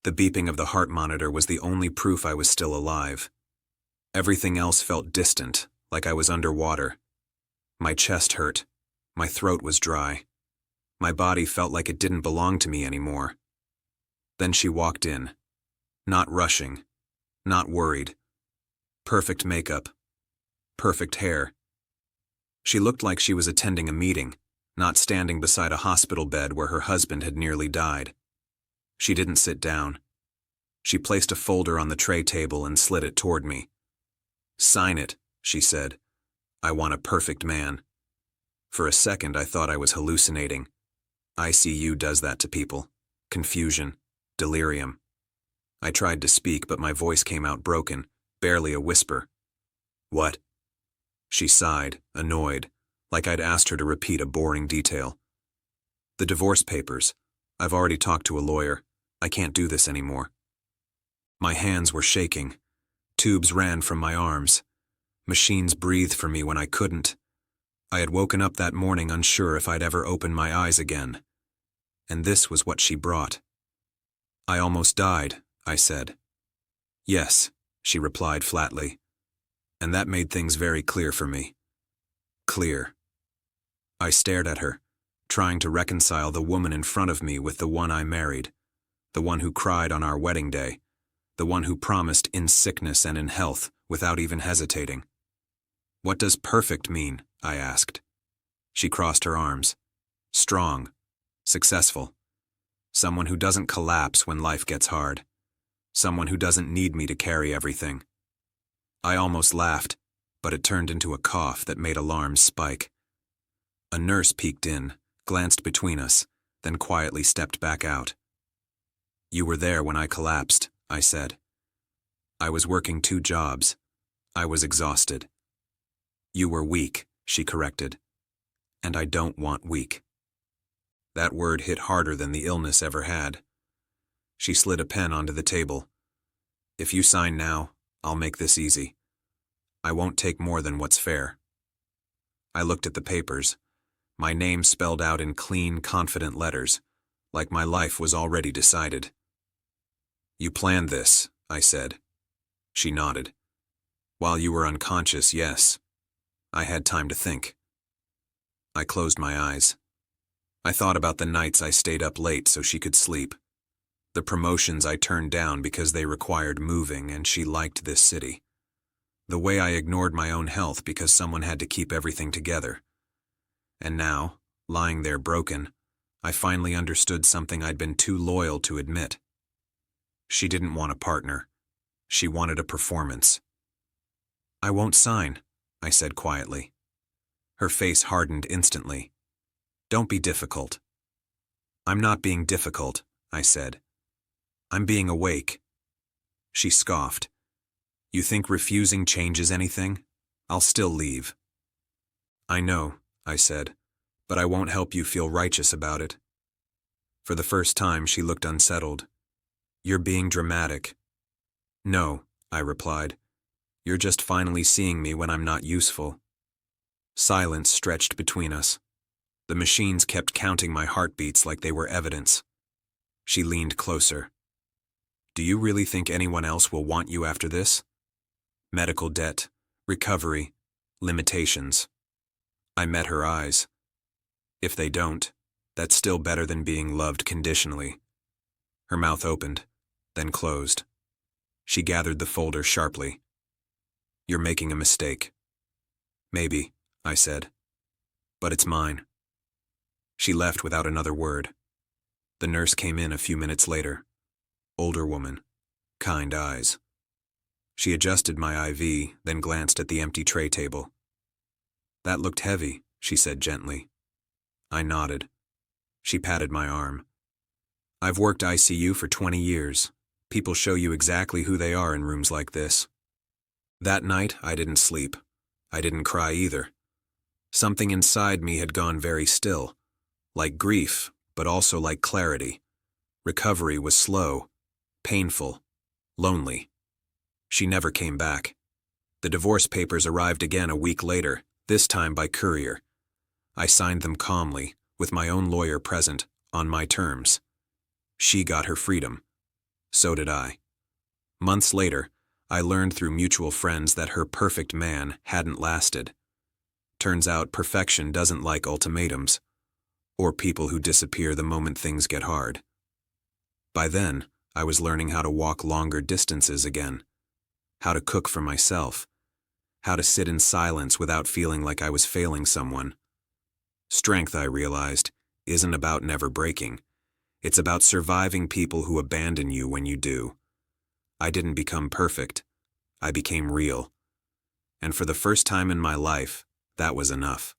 The beeping of the heart monitor was the only proof I was still alive. Everything else felt distant, like I was underwater. My chest hurt. My throat was dry. My body felt like it didn't belong to me anymore. Then she walked in. Not rushing. Not worried. Perfect makeup. Perfect hair. She looked like she was attending a meeting, not standing beside a hospital bed where her husband had nearly died. She didn't sit down. She placed a folder on the tray table and slid it toward me. "Sign it," she said. "I want a perfect man." For a second I thought I was hallucinating. ICU does that to people. Confusion. Delirium. I tried to speak, but my voice came out broken, barely a whisper. "What?" She sighed, annoyed, like I'd asked her to repeat a boring detail. "The divorce papers. I've already talked to a lawyer. I can't do this anymore." My hands were shaking. Tubes ran from my arms. Machines breathed for me when I couldn't. I had woken up that morning unsure if I'd ever open my eyes again. And this was what she brought. "I almost died," I said. "Yes," she replied flatly. And that made things very clear for me. Clear. I stared at her, trying to reconcile the woman in front of me with the one I married, the one who cried on our wedding day, the one who promised in sickness and in health without even hesitating. "What does perfect mean?" I asked. She crossed her arms. "Strong. Successful. Someone who doesn't collapse when life gets hard. Someone who doesn't need me to carry everything." I almost laughed, but it turned into a cough that made alarms spike. A nurse peeked in, glanced between us, then quietly stepped back out. "You were there when I collapsed," I said. "I was working 2 jobs. I was exhausted." "You were weak," she corrected. "And I don't want weak." That word hit harder than the illness ever had. She slid a pen onto the table. "If you sign now, I'll make this easy. I won't take more than what's fair." I looked at the papers, my name spelled out in clean, confident letters, like my life was already decided. "You planned this," I said. She nodded. "While you were unconscious, yes. I had time to think." I closed my eyes. I thought about the nights I stayed up late so she could sleep, the promotions I turned down because they required moving and she liked this city, the way I ignored my own health because someone had to keep everything together. And now, lying there broken, I finally understood something I'd been too loyal to admit. She didn't want a partner. She wanted a performance. "I won't sign," I said quietly. Her face hardened instantly. "Don't be difficult." "I'm not being difficult," I said. "I'm being awake." She scoffed. "You think refusing changes anything? I'll still leave." "I know," I said, "but I won't help you feel righteous about it." For the first time, she looked unsettled. "You're being dramatic." "No," I replied. "You're just finally seeing me when I'm not useful." Silence stretched between us. The machines kept counting my heartbeats like they were evidence. She leaned closer. "Do you really think anyone else will want you after this? Medical debt, recovery, limitations." I met her eyes. "If they don't, that's still better than being loved conditionally." Her mouth opened, then closed. She gathered the folder sharply. "You're making a mistake." "Maybe," I said. "But it's mine." She left without another word. The nurse came in a few minutes later. Older woman. Kind eyes. She adjusted my IV, then glanced at the empty tray table. "That looked heavy," she said gently. I nodded. She patted my arm. "I've worked ICU for 20 years. People show you exactly who they are in rooms like this." That night, I didn't sleep. I didn't cry either. Something inside me had gone very still, like grief, but also like clarity. Recovery was slow, painful, lonely. She never came back. The divorce papers arrived again a week later, this time by courier. I signed them calmly, with my own lawyer present, on my terms. She got her freedom. So did I. Months later, I learned through mutual friends that her perfect man hadn't lasted. Turns out perfection doesn't like ultimatums, or people who disappear the moment things get hard. By then, I was learning how to walk longer distances again, how to cook for myself, how to sit in silence without feeling like I was failing someone. Strength, I realized, isn't about never breaking. It's about surviving people who abandon you when you do. I didn't become perfect. I became real. And for the first time in my life, that was enough.